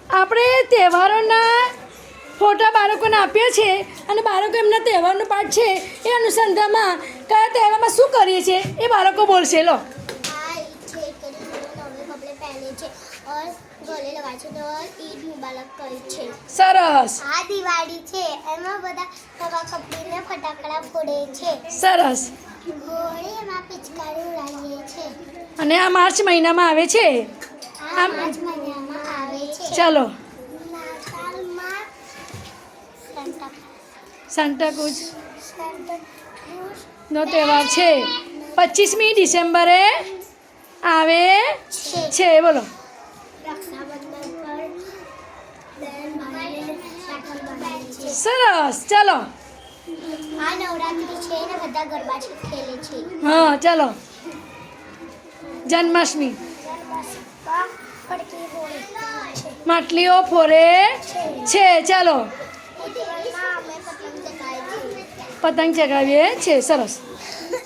આપણે તહેવારોના ફોટા બાળકોને આપ્યા છે અને બાળકો એમના તહેવારનો પાઠ છે એ અનુસંધાનમાં કયા તહેવારમાં શું કરીએ છીએ એ બાળકો બોલશે. લો और गले लगाए छे और ईद मुबारक करे छे. સરસ. આ દિવાળી છે એમાં બધા નવા કપડીને ફટાકડા ફોડે છે. સરસ. હોળી એમાં પિચકારી ઉડાડીએ છે અને આ માર્ચ મહિનામાં આવે છે. આ માર્ચ મહિનામાં આવે છે. ચાલો. નાતાલમાં સાન્ટાક્રુઝ સેન્ટાક્રુઝ નો તહેવાર છે. 25મી ડિસેમ્બરે આવે છે. બોલો. રક્ષાબંધન પર બેન ભાઈને રાખડી બાંધે છે. સરસ. ચાલો. આ નવરાત્રી છે ને બધા ગરબા ખેલે છે. હા ચાલો. જન્માષ્ટમી ફડકી ફોડે છે. માટલીઓ ફોરે છે. ચાલો. દિવાળીમાં અમે પતંગ ચગાવીએ છીએ. પતંગ ચગાવીએ છે. સરસ.